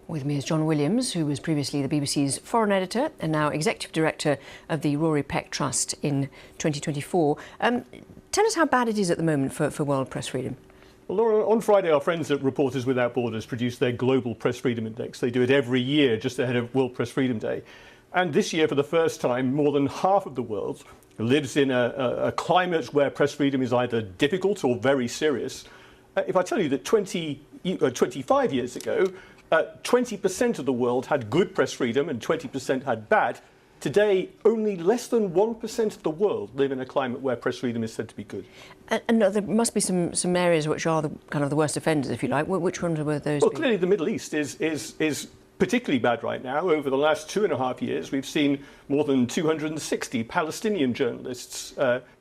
With me is John Williams, who was previously the BBC's foreign editor and now executive director of the Rory Peck Trust in 2024. Tell us how bad it is at the moment for world press freedom. Well, Laura, on Friday, our friends at Reporters Without Borders produced their Global Press Freedom Index. They do it every year just ahead of World Press Freedom Day. And this year, for the first time, more than half of the world lives in a climate where press freedom is either difficult or very serious. If I tell you that 25 years ago, 20% of the world had good press freedom and 20% had bad, today only less than 1% of the world live in a climate where press freedom is said to be good. And there must be some areas which are the worst offenders, if you like. Which ones were those? Well, clearly the Middle East is particularly bad right now. Over the last 2.5 years, we've seen more than 260 Palestinian journalists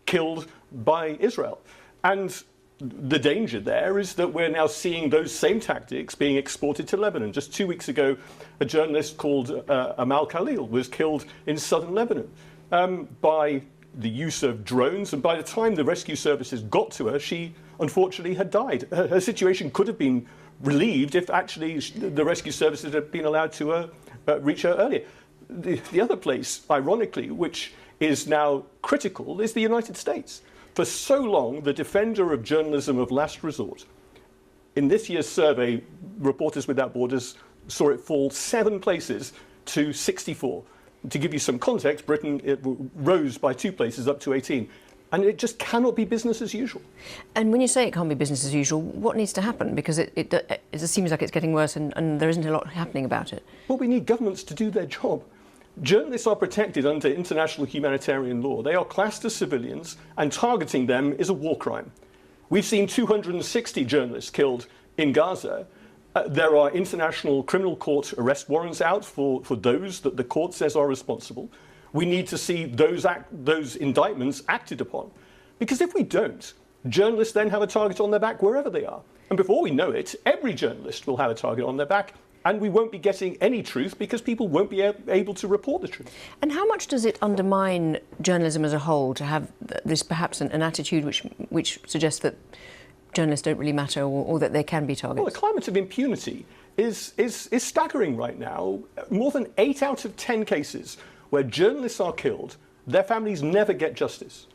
killed by Israel. And the danger there is that we're now seeing those same tactics being exported to Lebanon. Just 2 weeks ago, a journalist called Amal Khalil was killed in southern Lebanon by the use of drones. And by the time the rescue services got to her, she unfortunately had died. Her situation could have been relieved if actually the rescue services had been allowed to reach her earlier. The other place, ironically, which is now critical, is the United States. For so long, the defender of journalism of last resort. In this year's survey, Reporters Without Borders saw it fall 7 places to 64. To give you some context, Britain rose by 2 places up to 18. And it just cannot be business as usual. And when you say it can't be business as usual, what needs to happen? Because it just seems like it's getting worse and there isn't a lot happening about it. Well, we need governments to do their job. Journalists are protected under international humanitarian law. They are classed as civilians, and targeting them is a war crime. We've seen 260 journalists killed in Gaza. There are international criminal court arrest warrants out for those that the court says are responsible. We need to see those indictments acted upon. Because if we don't, journalists then have a target on their back wherever they are. And before we know it, every journalist will have a target on their back. And we won't be getting any truth because people won't be able to report the truth. And how much does it undermine journalism as a whole to have this perhaps an attitude which suggests that journalists don't really matter or that they can be targets? Well, the climate of impunity is staggering right now. More than 8 out of 10 cases where journalists are killed, their families never get justice.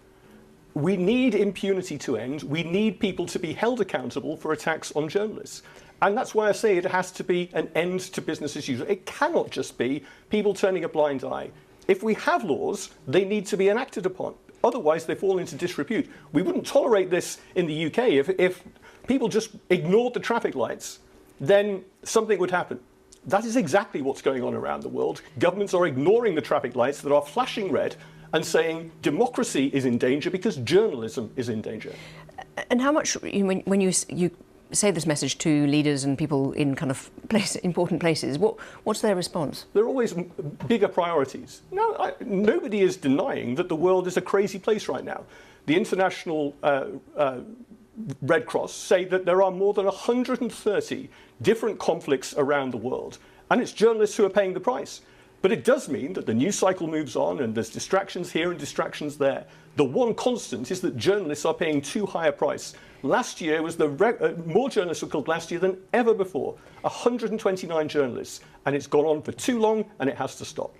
We need impunity to end. We need people to be held accountable for attacks on journalists. And that's why I say it has to be an end to business as usual. It cannot just be people turning a blind eye. If we have laws, they need to be enacted upon. Otherwise, they fall into disrepute. We wouldn't tolerate this in the UK. If people just ignored the traffic lights, then something would happen. That is exactly what's going on around the world. Governments are ignoring the traffic lights that are flashing red and saying democracy is in danger because journalism is in danger. And how much, when you say this message to leaders and people in kind of important places, what's their response? There are always bigger priorities. Nobody is denying that the world is a crazy place right now. The International Red Cross say that there are more than 130 different conflicts around the world, and it's journalists who are paying the price. But it does mean that the news cycle moves on and there's distractions here and distractions there. The one constant is that journalists are paying too high a price. Last year was more journalists were killed last year than ever before. 129 journalists, and it's gone on for too long, and it has to stop.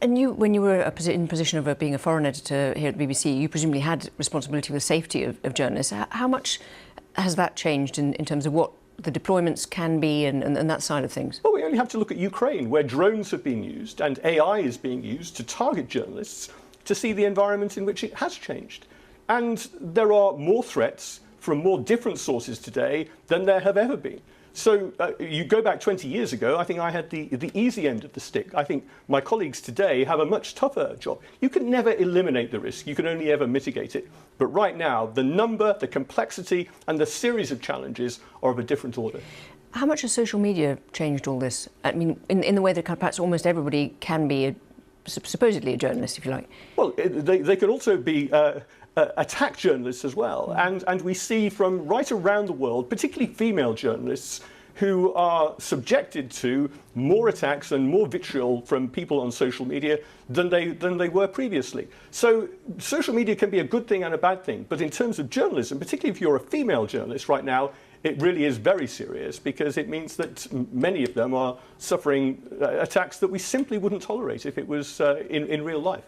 And you, when you were in position of being a foreign editor here at the BBC, you presumably had responsibility for the safety of journalists. How much has that changed in terms of what the deployments can be and that side of things? Well, we only have to look at Ukraine, where drones have been used and AI is being used to target journalists to see the environment in which it has changed. And there are more threats from more different sources today than there have ever been. So you go back 20 years ago, I think I had the easy end of the stick. I think my colleagues today have a much tougher job. You can never eliminate the risk, you can only ever mitigate it. But right now, the number, the complexity, and the series of challenges are of a different order. How much has social media changed all this? I mean, in the way that perhaps almost everybody can be supposedly a journalist, if you like. Well, they can also be attack journalists as well. And we see from right around the world, particularly female journalists, who are subjected to more attacks and more vitriol from people on social media than they were previously. So social media can be a good thing and a bad thing. But in terms of journalism, particularly if you're a female journalist right now, it really is very serious, because it means that many of them are suffering attacks that we simply wouldn't tolerate if it was in real life.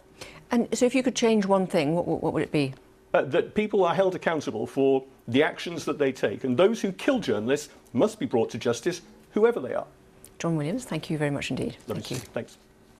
And so if you could change one thing, what would it be? That people are held accountable for the actions that they take, and those who kill journalists must be brought to justice, whoever they are. John Williams, thank you very much indeed. Lovely Thank you. Thanks.